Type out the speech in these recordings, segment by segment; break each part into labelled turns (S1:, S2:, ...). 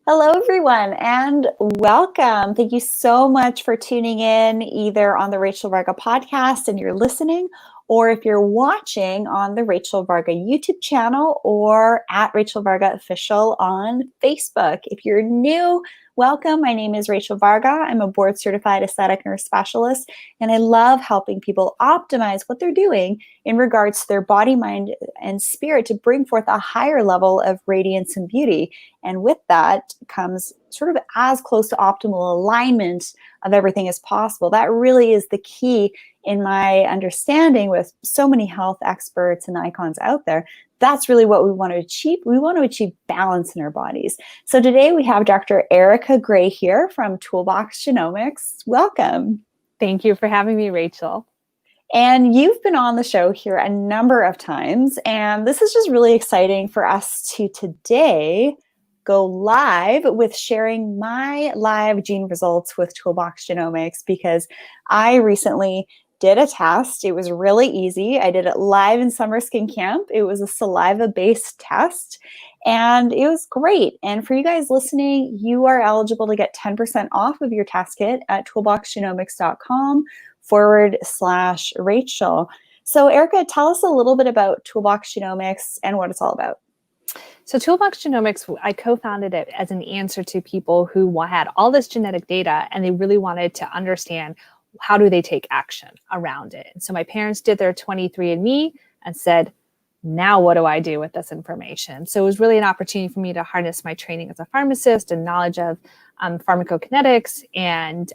S1: Hello, everyone, and welcome. Thank you so much for tuning in either on the Rachel Varga podcast and you're listening, or if you're watching on the Rachel Varga YouTube channel or at Rachel Varga Official on Facebook. If you're new, welcome. My name is Rachel Varga. I'm a board certified aesthetic nurse specialist, and I love helping people optimize what they're doing in regards to their body, mind, and spirit to bring forth a higher level of radiance and beauty. And with that comes sort of as close to optimal alignment of everything as possible. That really is the key in my understanding with so many health experts and icons out there. That's really what we want to achieve. We want to achieve balance in our bodies. So today we have Dr. Erika Gray here from Toolbox Genomics. Welcome.
S2: Thank you for having me, Rachel.
S1: And you've been on the show here a number of times, and this is just really exciting for us to today go live with sharing my live gene results with Toolbox Genomics, because I recently did a test. It was really easy. I did it live in summer skin camp. It was a saliva-based test, and it was great. And for you guys listening, you are eligible to get 10% off of your test kit at toolboxgenomics.com/Rachel. So Erika, tell us a little bit about Toolbox Genomics and what it's all about.
S2: So Toolbox Genomics, I co-founded it as an answer to people who had all this genetic data and they really wanted to understand how do they take action around it. And so my parents did their 23andMe and said, now what do I do with this information? So it was really an opportunity for me to harness my training as a pharmacist and knowledge of pharmacokinetics and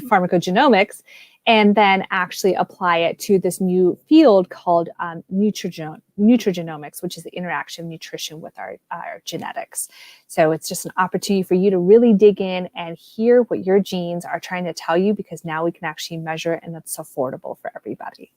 S2: pharmacogenomics, and then actually apply it to this new field called nutrigenomics, which is the interaction of nutrition with our genetics. So it's just an opportunity for you to really dig in and hear what your genes are trying to tell you, because now we can actually measure it and it's affordable for everybody.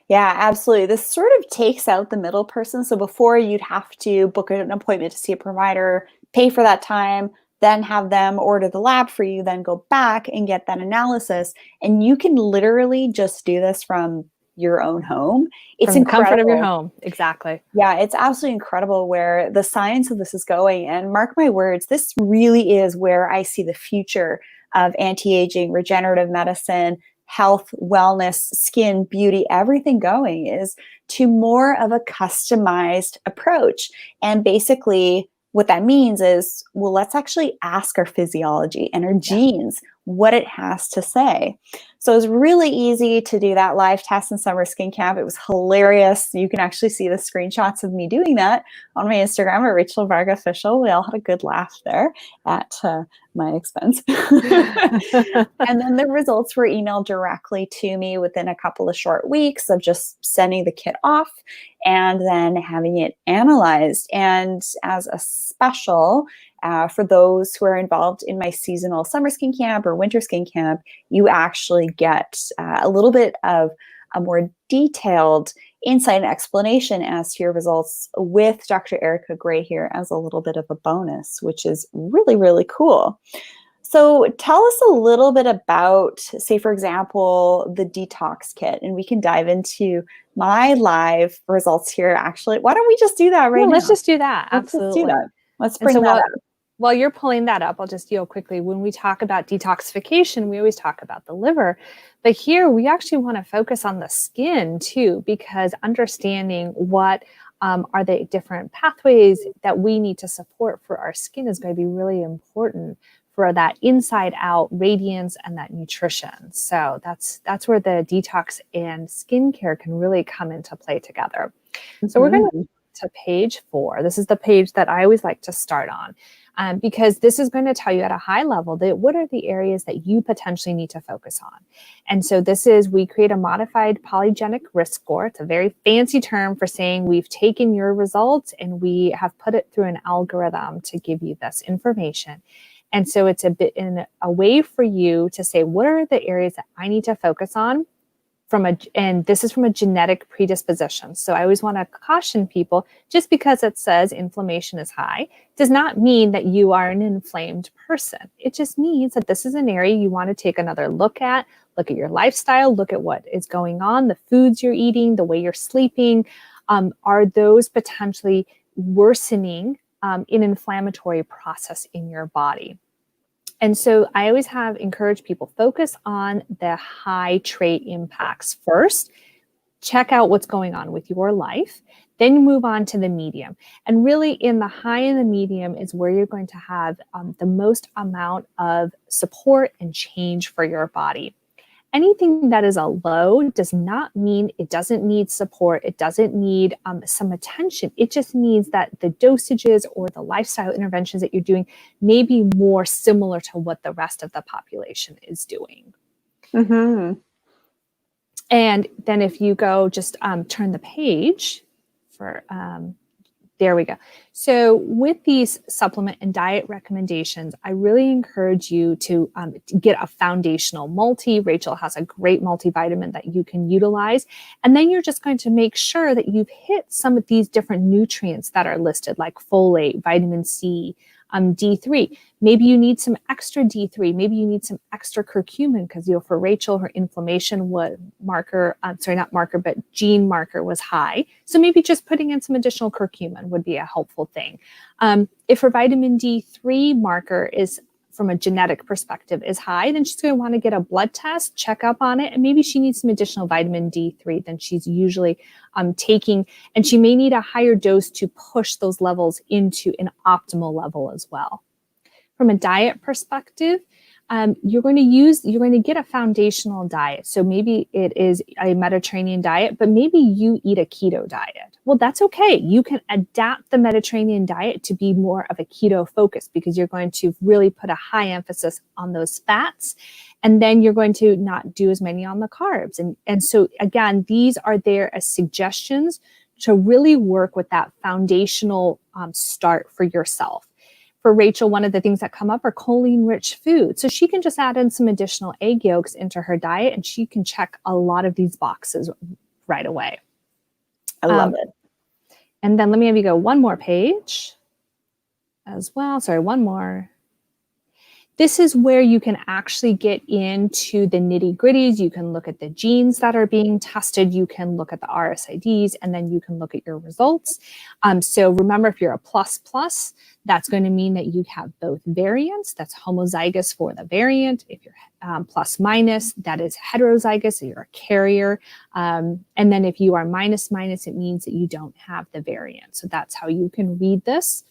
S1: Yeah, absolutely. This sort of takes out the middle person. So before, you'd have to book an appointment to see a provider, pay for that time, then have them order the lab for you, then go back and get that analysis. And you can literally just do this from your own home. It's
S2: from the
S1: incredible.
S2: Comfort of your home. Exactly.
S1: Yeah, it's absolutely incredible where the science of this is going. And mark my words, this really is where I see the future of anti-aging, regenerative medicine, health, wellness, skin, beauty, everything going is to more of a customized approach. And basically, what that means is, well, let's actually ask our physiology and our genes what it has to say. So it's really easy to do that live test in summer skin camp. It was hilarious. You can actually see the screenshots of me doing that on my Instagram at Rachel Varga Official. We all had a good laugh there at my expense. And then the results were emailed directly to me within a couple of short weeks of just sending the kit off and then having it analyzed. And as a special, for those who are involved in my seasonal summer skin camp or winter skin camp, you actually get a little bit of a more detailed insight and explanation as to your results with Dr. Erika Gray here as a little bit of a bonus, which is really, really cool. So tell us a little bit about, say, for example, the detox kit, and we can dive into my live results here. Actually, why don't we just do that right now?
S2: Let's just do that.
S1: Let's
S2: Absolutely.
S1: do that. Let's bring that up.
S2: While you're pulling that up, I'll just quickly. When we talk about detoxification, we always talk about the liver, but here we actually want to focus on the skin too, because understanding what are the different pathways that we need to support for our skin is going to be really important for that inside out radiance and that nutrition. So that's where the detox and skincare can really come into play together. So we're going to page 4. This is the page that I always like to start on. Because this is going to tell you at a high level that what are the areas that you potentially need to focus on. And so we create a modified polygenic risk score. It's a very fancy term for saying we've taken your results and we have put it through an algorithm to give you this information. And so it's a bit in a way for you to say, what are the areas that I need to focus on? And this is from a genetic predisposition. So I always want to caution people, just because it says inflammation is high does not mean that you are an inflamed person. It just means that this is an area you want to take another look at your lifestyle, look at what is going on, the foods you're eating, the way you're sleeping. Are those potentially worsening an inflammatory process in your body. And so I always encourage people, focus on the high trait impacts first. Check out what's going on with your life. Then you move on to the medium. And really in the high and the medium is where you're going to have the most amount of support and change for your body. Anything that is a low does not mean it doesn't need support. It doesn't need some attention. It just means that the dosages or the lifestyle interventions that you're doing may be more similar to what the rest of the population is doing.
S1: Mm-hmm.
S2: And then if you go just turn the page for, there we go. So with these supplement and diet recommendations, I really encourage you to get a foundational multi. Rachel has a great multivitamin that you can utilize. And then you're just going to make sure that you've hit some of these different nutrients that are listed, like folate, vitamin C, D3. Maybe you need some extra D3. Maybe you need some extra curcumin because, for Rachel, her inflammation gene marker was high. So maybe just putting in some additional curcumin would be a helpful thing. If her vitamin D3 marker is, from a genetic perspective, is high, then she's going to want to get a blood test, check up on it, and maybe she needs some additional vitamin D3 than she's usually taking, and she may need a higher dose to push those levels into an optimal level as well. From a diet perspective, you're going to get a foundational diet. So maybe it is a Mediterranean diet, but maybe you eat a keto diet. Well, that's okay. You can adapt the Mediterranean diet to be more of a keto focus because you're going to really put a high emphasis on those fats. And then you're going to not do as many on the carbs. And so again, these are there as suggestions to really work with that foundational start for yourself. For Rachel, one of the things that come up are choline-rich foods. So she can just add in some additional egg yolks into her diet and she can check a lot of these boxes right away.
S1: I love it.
S2: And then let me have you go one more page as well. Sorry, one more. This is where you can actually get into the nitty-gritties. You can look at the genes that are being tested. You can look at the RSIDs, and then you can look at your results. So remember, if you're a plus, that's going to mean that you have both variants. That's homozygous for the variant. If you're plus minus, that is heterozygous, so you're a carrier. And then if you are minus, it means that you don't have the variant. So that's how you can read this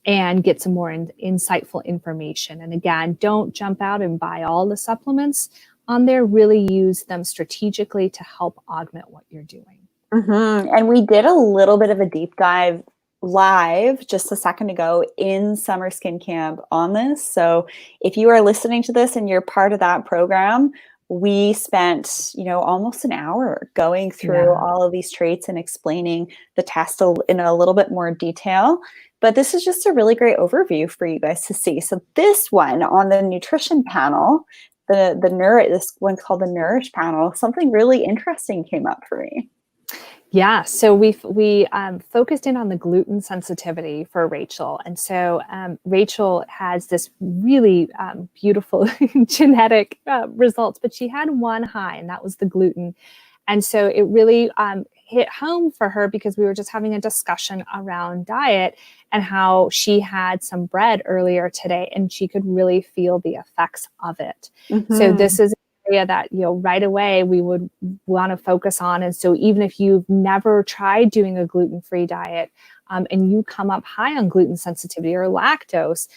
S2: and get some more insightful information. And again, don't jump out and buy all the supplements on there. Really use them strategically to help augment what you're doing.
S1: Mm-hmm. And we did a little bit of a deep dive live just a second ago in Summer Skin Camp on this. So if you are listening to this and you're part of that program, we spent, almost an hour going through all of these traits and explaining the test in a little bit more detail. But this is just a really great overview for you guys to see. So this one on the nutrition panel, this one's called the Nourish Panel, something really interesting came up for me.
S2: Yeah, so we focused in on the gluten sensitivity for Rachel. And so Rachel has this really beautiful genetic results, but she had one high, and that was the gluten. And so it really hit home for her because we were just having a discussion around diet and how she had some bread earlier today and she could really feel the effects of it. Mm-hmm. So this is an area that, right away we would want to focus on. And so even if you've never tried doing a gluten-free diet and you come up high on gluten sensitivity or lactose,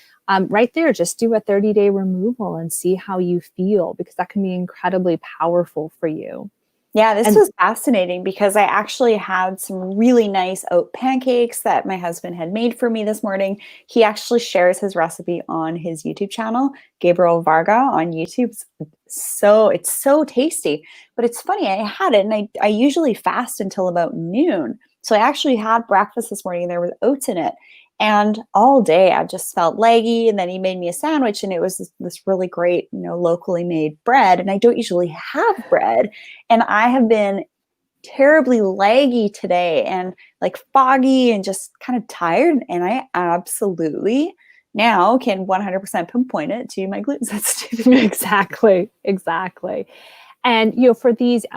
S2: right there, just do a 30-day removal and see how you feel, because that can be incredibly powerful for you.
S1: Yeah, this was fascinating because I actually had some really nice oat pancakes that my husband had made for me this morning. He actually shares his recipe on his YouTube channel, Gabriel Varga on YouTube. It's so tasty. But it's funny, I had it, and I usually fast until about noon. So I actually had breakfast this morning and there was oats in it. And all day I just felt leggy. And then he made me a sandwich and it was this really great, locally made bread. And I don't usually have bread. And I have been terribly leggy today and like foggy and just kind of tired. And I absolutely now can 100% pinpoint it to my gluten sensitivity.
S2: Exactly. And, for these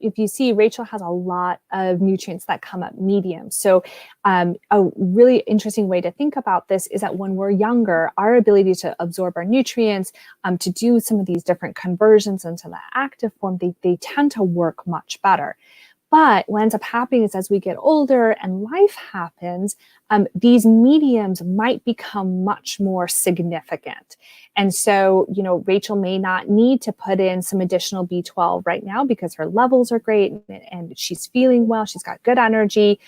S2: if you see, Rachel has a lot of nutrients that come up medium. So a really interesting way to think about this is that when we're younger, our ability to absorb our nutrients, to do some of these different conversions into the active form, they tend to work much better. But what ends up happening is as we get older and life happens, these mediums might become much more significant. And so, Rachel may not need to put in some additional B12 right now because her levels are great and she's feeling well, she's got good energy.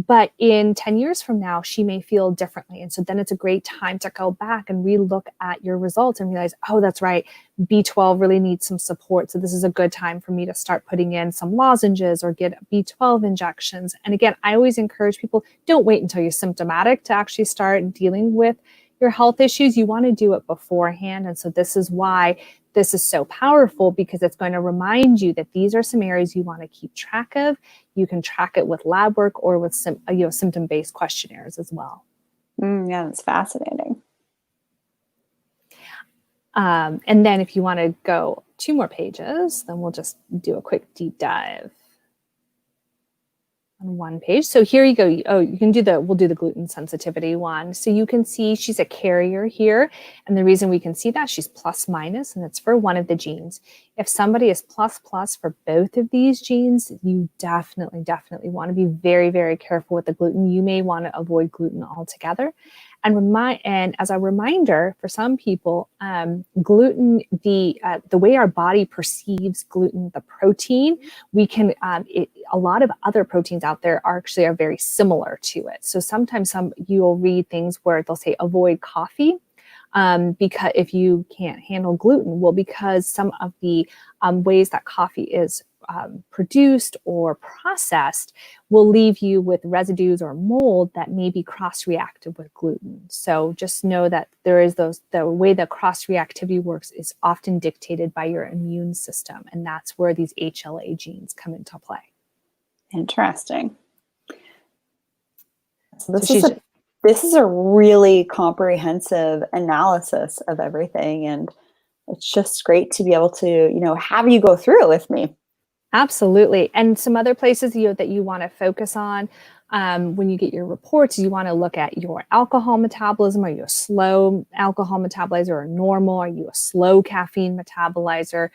S2: But in 10 years from now, she may feel differently. And so then it's a great time to go back and relook at your results and realize, oh, that's right, B12 really needs some support. So this is a good time for me to start putting in some lozenges or get B12 injections. And again, I always encourage people, don't wait until you're symptomatic to actually start dealing with your health issues. You want to do it beforehand. And so this is why this is so powerful, because it's going to remind you that these are some areas you want to keep track of. You can track it with lab work or with symptom-based questionnaires as well.
S1: Yeah, that's fascinating.
S2: And then if you want to go 2 more pages, then we'll just do a quick deep dive on one page. So here you go. Oh, you can do we'll do the gluten sensitivity one. So you can see she's a carrier here. And the reason we can see that, she's plus minus, and it's for one of the genes. If somebody is plus plus for both of these genes, you definitely want to be very, very careful with the gluten. You may want to avoid gluten altogether. And as a reminder, for some people, gluten, the way our body perceives gluten, the protein, we can a lot of other proteins out there are very similar to it. So sometimes you'll read things where they'll say avoid coffee. Because if you can't handle gluten, well, because some of the ways that coffee is produced or processed will leave you with residues or mold that may be cross-reactive with gluten. So just know that the way that cross-reactivity works is often dictated by your immune system, and that's where these HLA genes come into play.
S1: Interesting. So this is a really comprehensive analysis of everything, and it's just great to be able to, have you go through it with me.
S2: Absolutely. And some other places that you want to focus on when you get your reports, you want to look at your alcohol metabolism. Are you a slow alcohol metabolizer or normal? Are you a slow caffeine metabolizer?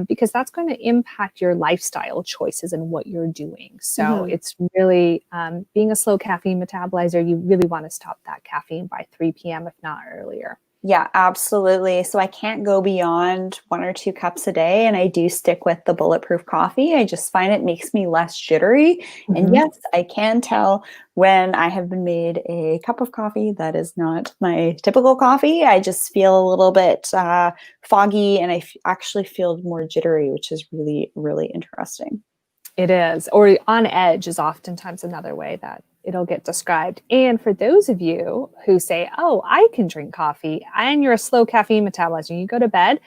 S2: Because that's going to impact your lifestyle choices and what you're doing. So it's really being a slow caffeine metabolizer, you really want to stop that caffeine by 3 p.m., if not earlier.
S1: Yeah, absolutely. So I can't go beyond 1 or 2 cups a day, and I do stick with the bulletproof coffee. I just find it makes me less jittery. And yes, I can tell when I have been made a cup of coffee that is not my typical coffee. I just feel a little bit foggy, and I actually feel more jittery, which is really, really interesting.
S2: It is. Or on edge is oftentimes another way that it'll get described. And for those of you who say, oh, I can drink coffee and you're a slow caffeine metabolizer and you go to bed,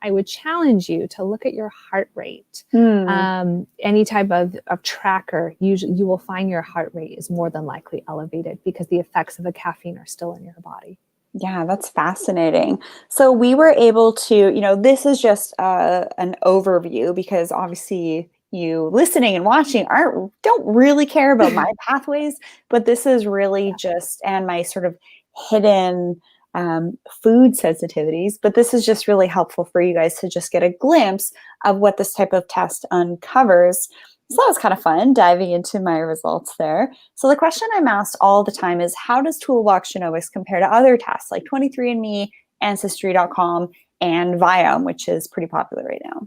S2: I would challenge you to look at your heart rate. Any type of tracker, usually you will find your heart rate is more than likely elevated because the effects of the caffeine are still in your body.
S1: Yeah, that's fascinating. So we were able to, this is just an overview, because obviously you listening and watching don't really care about my pathways, but this is really just, and my sort of hidden food sensitivities, but this is just really helpful for you guys to just get a glimpse of what this type of test uncovers. So that was kind of fun diving into my results there. So the question I'm asked all the time is, how does Toolbox Genomics compare to other tests like 23andMe, Ancestry.com, and Viome, which is pretty popular right now?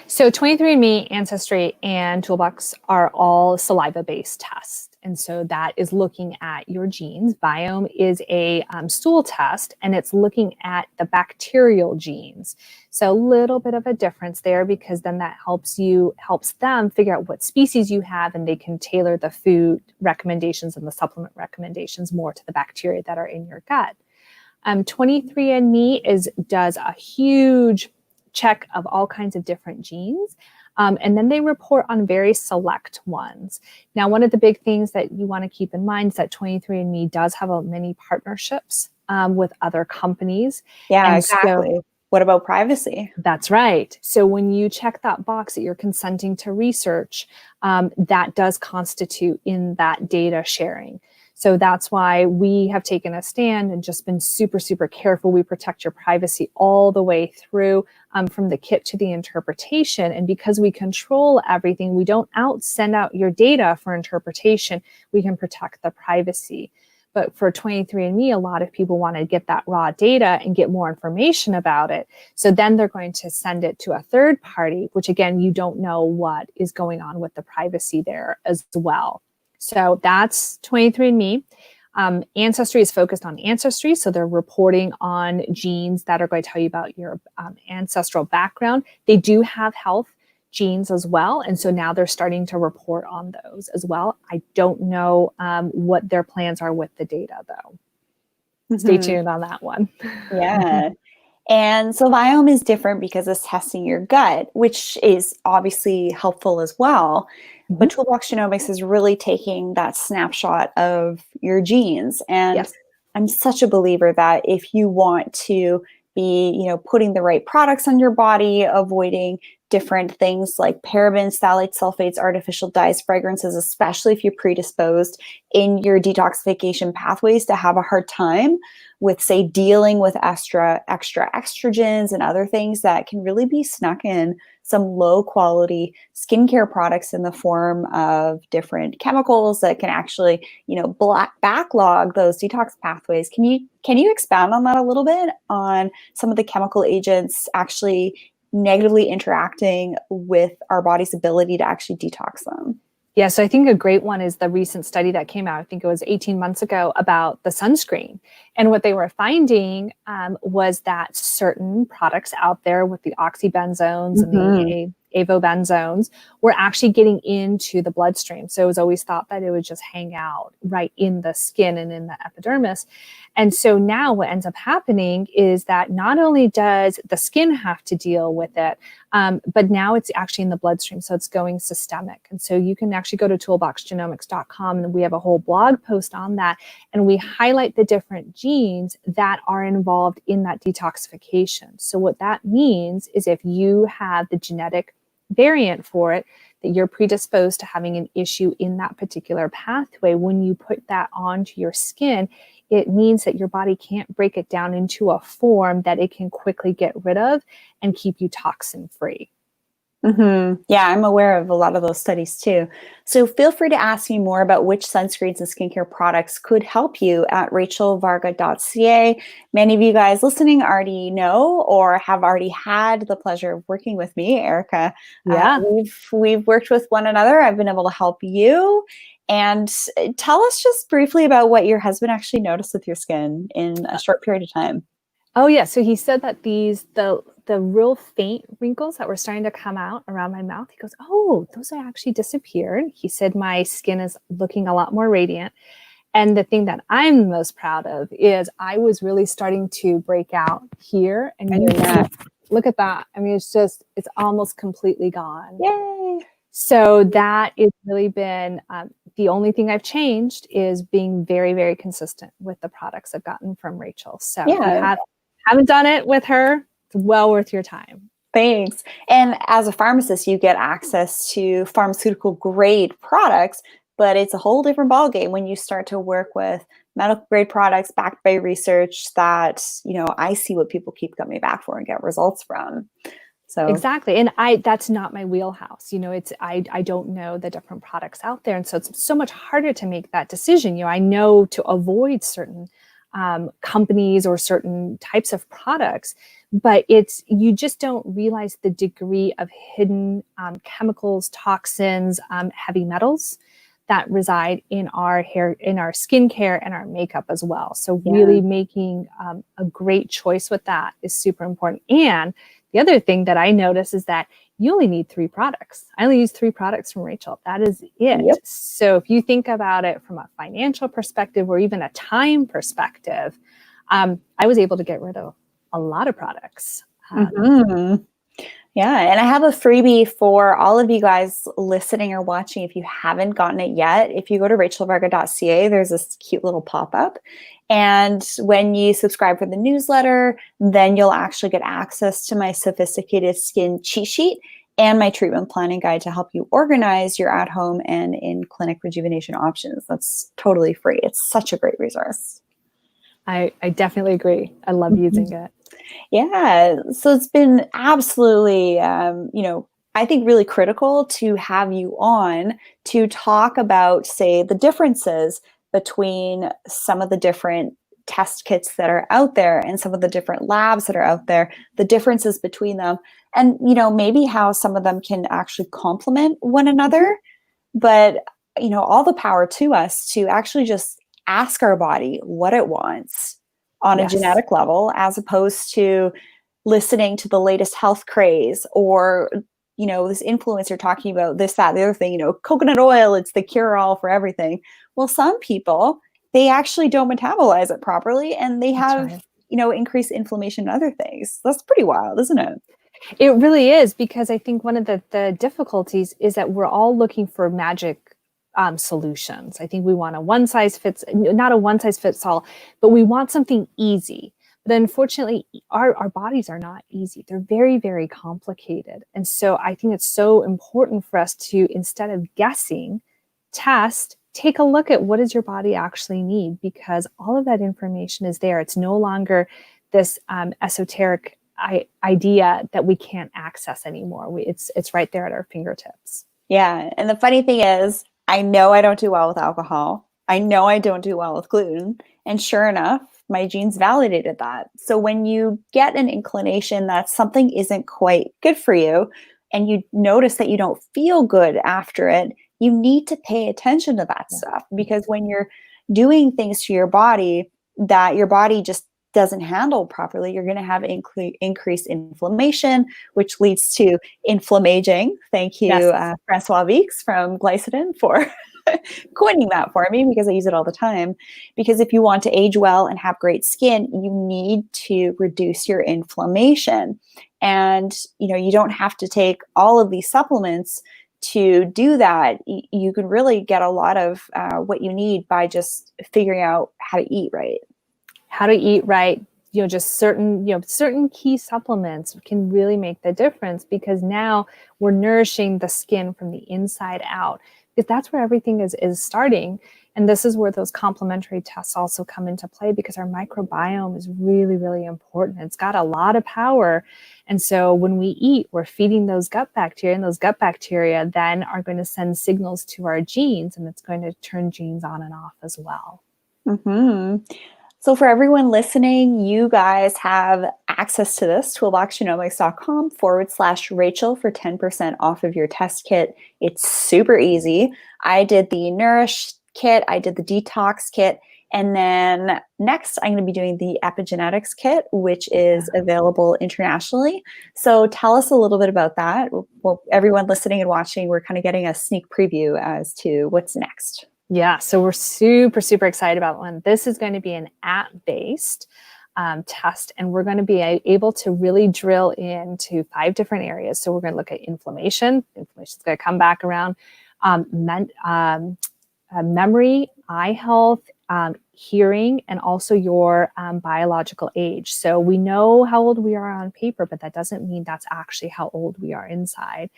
S2: So 23andMe, Ancestry, and Toolbox are all saliva-based tests. And so that is looking at your genes. Viome is a stool test, and it's looking at the bacterial genes. So a little bit of a difference there, because then that helps them figure out what species you have, and they can tailor the food recommendations and the supplement recommendations more to the bacteria that are in your gut. 23andMe does a huge check of all kinds of different genes. And then they report on very select ones. Now, one of the big things that you want to keep in mind is that 23andMe does have many partnerships with other companies.
S1: Yeah,
S2: and
S1: exactly. what about privacy?
S2: That's right. So when you check that box that you're consenting to research, that does constitute in that data sharing. So that's why we have taken a stand and just been super, super careful. We protect your privacy all the way through, from the kit to the interpretation. And because we control everything, we don't send out your data for interpretation. We can protect the privacy. But for 23andMe, a lot of people want to get that raw data and get more information about it. So then they're going to send it to a third party, which again, you don't know what is going on with the privacy there as well. So that's 23andMe. Ancestry is focused on ancestry. So they're reporting on genes that are going to tell you about your ancestral background. They do have health genes as well. And so now they're starting to report on those as well. I don't know what their plans are with the data, though. Stay tuned on that one.
S1: Yeah. And so Viome is different because it's testing your gut, which is obviously helpful as well. But Toolbox Genomics is really taking that snapshot of your genes. And
S2: Yes.
S1: I'm such a believer that if you want to be, putting the right products on your body, avoiding different things like parabens, phthalates, sulfates, artificial dyes, fragrances, especially if you're predisposed in your detoxification pathways to have a hard time with, say, dealing with extra estrogens and other things that can really be snuck in some low quality skincare products in the form of different chemicals that can actually, backlog those detox pathways. Can you expound on that a little bit, on some of the chemical agents actually negatively interacting with our body's ability to actually detox them?
S2: Yeah, so I think a great one is the recent study that came out, I think it was 18 months ago, about the sunscreen. And what they were finding was that certain products out there with the oxybenzones and the avobenzones were actually getting into the bloodstream. So it was always thought that it would just hang out right in the skin and in the epidermis. And so now what ends up happening is that not only does the skin have to deal with it, but now it's actually in the bloodstream. So it's going systemic. And so you can actually go to toolboxgenomics.com, and we have a whole blog post on that. And we highlight the different genes that are involved in that detoxification. So what that means is if you have the genetic variant for it, that you're predisposed to having an issue in that particular pathway, when you put that onto your skin, it means that your body can't break it down into a form that it can quickly get rid of and keep you toxin free.
S1: Yeah, I'm aware of a lot of those studies too. So feel free to ask me more about which sunscreens and skincare products could help you at rachelvarga.ca. Many of you guys listening already know or have already had the pleasure of working with me, Erika.
S2: Yeah.
S1: We've worked with one another. I've been able to help you. And tell us just briefly about what your husband actually noticed with your skin in a short period of time.
S2: Oh yeah, so he said that the real faint wrinkles that were starting to come out around my mouth, he goes, "Oh, those are actually disappeared." He said my skin is looking a lot more radiant. And the thing that I'm most proud of is I was really starting to break out here, and look at that. I mean, it's almost completely gone.
S1: Yay!
S2: So that has really been the only thing I've changed is being very, very consistent with the products I've gotten from Rachel. So if you haven't done it with her, it's well worth your time.
S1: Thanks. And as a pharmacist, you get access to pharmaceutical grade products, but it's a whole different ballgame when you start to work with medical grade products backed by research that, I see what people keep coming back for and get results from. So
S2: exactly. And that's not my wheelhouse. I don't know the different products out there. And so it's so much harder to make that decision. I know to avoid certain companies or certain types of products, but you just don't realize the degree of hidden chemicals, toxins, heavy metals that reside in our hair, in our skincare and our makeup as well. So really making a great choice with that is super important. And the other thing that I notice is that you only need 3 products. I only use 3 products from Rachel. That is it.
S1: Yep.
S2: So if you think about it from a financial perspective or even a time perspective, I was able to get rid of a lot of products.
S1: Yeah, and I have a freebie for all of you guys listening or watching. If you haven't gotten it yet, if you go to rachelvarga.ca, there's this cute little pop-up. And when you subscribe for the newsletter, then you'll actually get access to my sophisticated skin cheat sheet and my treatment planning guide to help you organize your at-home and in-clinic rejuvenation options. That's totally free. It's such a great resource.
S2: I definitely agree. I love using it.
S1: Yeah. So it's been absolutely, I think really critical to have you on to talk about, say, the differences between some of the different test kits that are out there and some of the different labs that are out there, the differences between them, and, maybe how some of them can actually complement one another. But, all the power to us to actually just ask our body what it wants on a
S2: Yes.
S1: genetic level, as opposed to listening to the latest health craze or, this influencer talking about this, that, the other thing, coconut oil, it's the cure all for everything. Well, some people, they actually don't metabolize it properly and they have,
S2: right.
S1: Increased inflammation and other things. That's pretty wild, isn't it?
S2: It really is, because I think one of the difficulties is that we're all looking for magic solutions. I think we want not a one size fits all, but we want something easy. But unfortunately, our bodies are not easy. They're very, very complicated. And so I think it's so important for us to, instead of guessing, test, take a look at what does your body actually need, because all of that information is there. It's no longer this esoteric idea that we can't access anymore. It's right there at our fingertips.
S1: Yeah. And the funny thing is, I know I don't do well with alcohol. I know I don't do well with gluten. And sure enough, my genes validated that. So when you get an inclination that something isn't quite good for you and you notice that you don't feel good after it, you need to pay attention to that stuff, because when you're doing things to your body that your body just doesn't handle properly, you're going to have increased inflammation, which leads to inflammaging. Thank you,
S2: Yes.
S1: Francois Weeks from Glycedin, for coining that for me, because I use it all the time. Because if you want to age well and have great skin, you need to reduce your inflammation. And, you don't have to take all of these supplements to do that. You can really get a lot of what you need by just figuring out how to eat right.
S2: How to eat right, just certain key supplements can really make the difference, because now we're nourishing the skin from the inside out, because that's where everything is starting. And this is where those complementary tests also come into play, because our microbiome is really, really important. It's got a lot of power. And so when we eat, we're feeding those gut bacteria, and those gut bacteria then are going to send signals to our genes, and it's going to turn genes on and off as well.
S1: Mm-hmm. So for everyone listening, you guys have access to this, toolboxgenomics.com/Rachel for 10% off of your test kit. It's super easy. I did the Nourish kit, I did the Detox kit, and then next I'm going to be doing the Epigenetics Kit, which is available internationally. So tell us a little bit about that. Well, everyone listening and watching, we're kind of getting a sneak preview as to what's next.
S2: Yeah, so we're super, super excited about one. This is going to be an app-based test, and we're going to be able to really drill into 5 different areas. So we're going to look at inflammation. Inflammation's going to come back around. Memory, eye health, hearing, and also your biological age. So we know how old we are on paper, but that doesn't mean that's actually how old we are inside.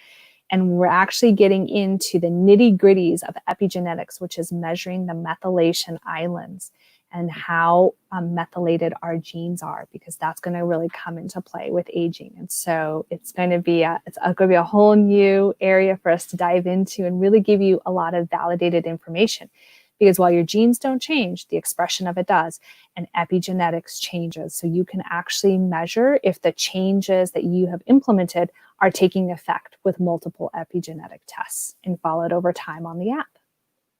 S2: And we're actually getting into the nitty-gritties of epigenetics, which is measuring the methylation islands and how methylated our genes are, because that's going to really come into play with aging. And so it's going to be a whole new area for us to dive into and really give you a lot of validated information. Because while your genes don't change, the expression of it does, and epigenetics changes. So you can actually measure if the changes that you have implemented are taking effect with multiple epigenetic tests and followed over time on the app.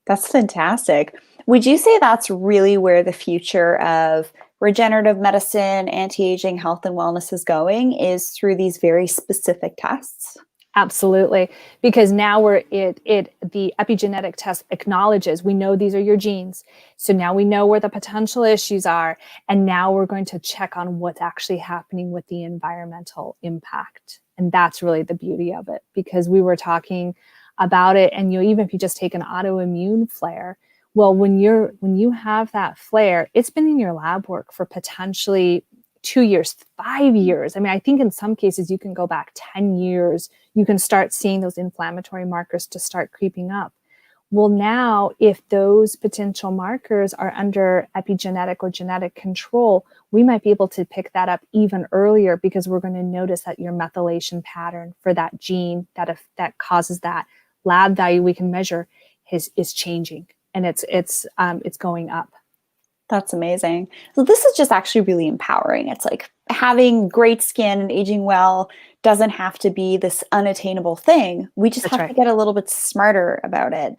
S1: That's fantastic. Would you say that's really where the future of regenerative medicine, anti-aging, health and wellness is going, is through these very specific tests?
S2: Absolutely, because now the epigenetic test acknowledges, we know these are your genes. So now we know where the potential issues are. And now we're going to check on what's actually happening with the environmental impact. And that's really the beauty of it, because we were talking about it. And even if you just take an autoimmune flare, Well, when you have that flare, it's been in your lab work for potentially 2 years, 5 years. I mean, I think in some cases you can go back 10 years. You can start seeing those inflammatory markers to start creeping up. Well, now, if those potential markers are under epigenetic or genetic control, we might be able to pick that up even earlier, because we're going to notice that your methylation pattern for that gene that causes that lab value we can measure is changing, and it's going up.
S1: That's amazing. So this is just actually really empowering. It's like having great skin and aging well doesn't have to be this unattainable thing. We just
S2: That's
S1: have to
S2: right.
S1: get a little bit smarter about it.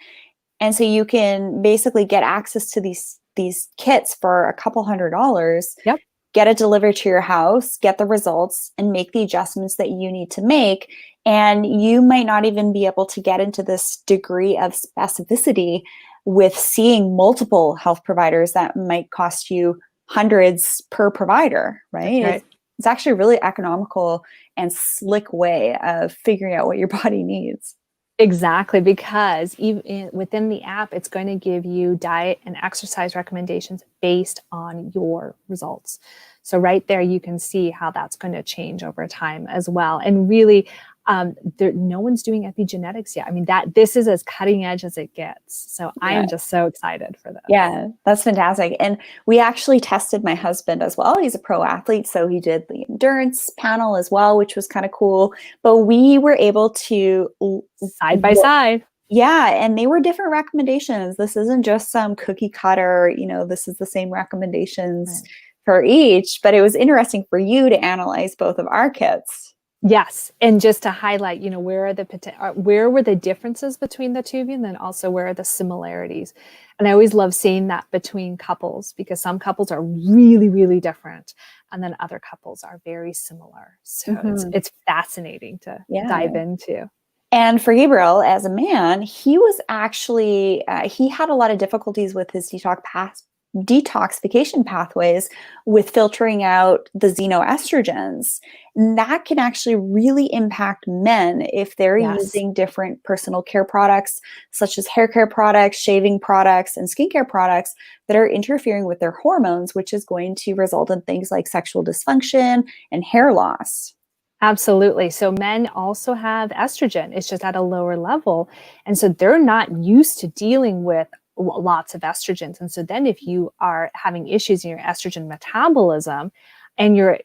S1: And so you can basically get access to these kits for a couple $100,
S2: Yep.
S1: get it delivered to your house, get the results, and make the adjustments that you need to make. And you might not even be able to get into this degree of specificity with seeing multiple health providers that might cost you hundreds per provider,
S2: That's
S1: right?
S2: right.
S1: It's actually a really economical and slick way of figuring out what your body needs.
S2: Exactly, because even within the app, it's going to give you diet and exercise recommendations based on your results. So right there, you can see how that's going to change over time as well. And really, no one's doing epigenetics yet. I mean, this is as cutting edge as it gets. So I
S1: Yeah.
S2: am just so excited for this.
S1: Yeah, that's fantastic. And we actually tested my husband as well. He's a pro athlete, so he did the endurance panel as well, which was kind of cool. But we were able to
S2: Side by side.
S1: yeah, and they were different recommendations. This isn't just some cookie cutter, this is the same recommendations
S2: Right.
S1: for each, but it was interesting for you to analyze both of our kits.
S2: Yes, and just to highlight, where were the differences between the two of you, and then also where are the similarities? And I always love seeing that between couples, because some couples are really, really different, and then other couples are very similar. So it's fascinating to
S1: Yeah.
S2: dive into.
S1: And for Gabriel, as a man, he was actually, he had a lot of difficulties with his detoxification pathways with filtering out the xenoestrogens. And that can actually really impact men if they're
S2: Yes.
S1: using different personal care products, such as hair care products, shaving products, and skincare products that are interfering with their hormones, which is going to result in things like sexual dysfunction and hair loss.
S2: Absolutely. So men also have estrogen. It's just at a lower level. And so they're not used to dealing with lots of estrogens. And so then if you are having issues in your estrogen metabolism, and you're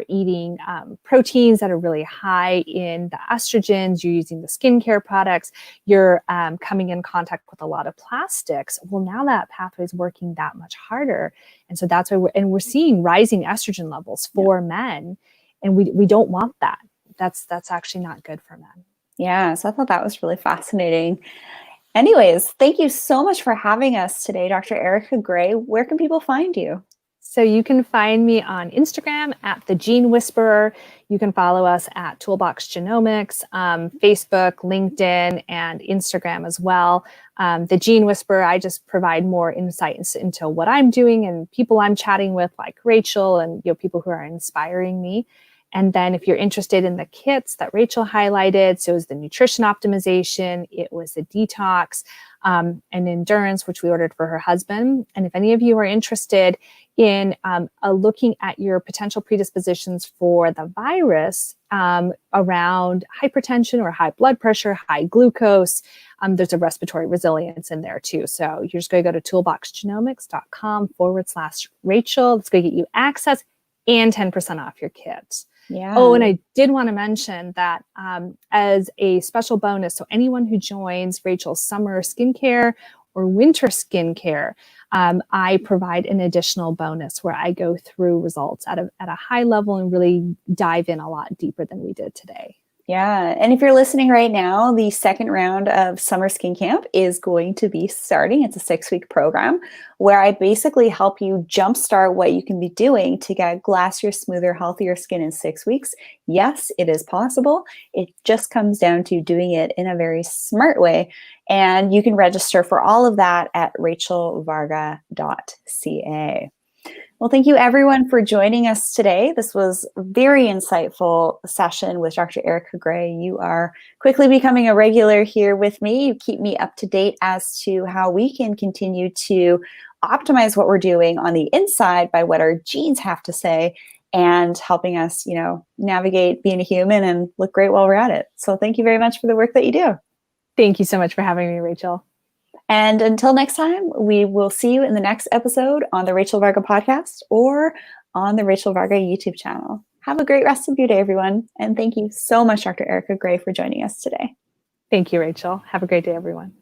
S2: eating proteins that are really high in the estrogens, you're using the skincare products, you're coming in contact with a lot of plastics. Well, now that pathway is working that much harder. And so that's why we're seeing rising estrogen levels for men. And we don't want that. That's actually not good for men.
S1: Yeah, so I thought that was really fascinating. Anyways, thank you so much for having us today, Dr. Erika Gray. Where can people find you?
S2: So you can find me on Instagram at The Gene Whisperer. You can follow us at Toolbox Genomics, Facebook, LinkedIn, and Instagram as well. The Gene Whisperer, I just provide more insights into what I'm doing and people I'm chatting with, like Rachel, and people who are inspiring me. And then if you're interested in the kits that Rachel highlighted, so it was the nutrition optimization, it was the detox, and endurance, which we ordered for her husband. And if any of you are interested in looking at your potential predispositions for the virus around hypertension or high blood pressure, high glucose, there's a respiratory resilience in there too. So you're just going to go to toolboxgenomics.com/Rachel. It's going to get you access and 10% off your kit.
S1: Yeah.
S2: Oh, and I did want to mention that as a special bonus, so anyone who joins Rachel's summer skincare or winter skincare, I provide an additional bonus where I go through results at a high level and really dive in a lot deeper than we did today.
S1: Yeah. And if you're listening right now, the second round of Summer Skin Camp is going to be starting. It's a 6-week program where I basically help you jumpstart what you can be doing to get glassier, smoother, healthier skin in 6 weeks. Yes, it is possible. It just comes down to doing it in a very smart way. And you can register for all of that at rachelvarga.ca. Well, thank you everyone for joining us today. This was a very insightful session with Dr. Erika Gray. You are quickly becoming a regular here with me. You keep me up to date as to how we can continue to optimize what we're doing on the inside by what our genes have to say and helping us, navigate being a human and look great while we're at it. So thank you very much for the work that you do.
S2: Thank you so much for having me, Rachel.
S1: And until next time, we will see you in the next episode on the Rachel Varga podcast or on the Rachel Varga YouTube channel. Have a great rest of your day, everyone. And thank you so much, Dr. Erika Gray, for joining us today.
S2: Thank you, Rachel. Have a great day, everyone.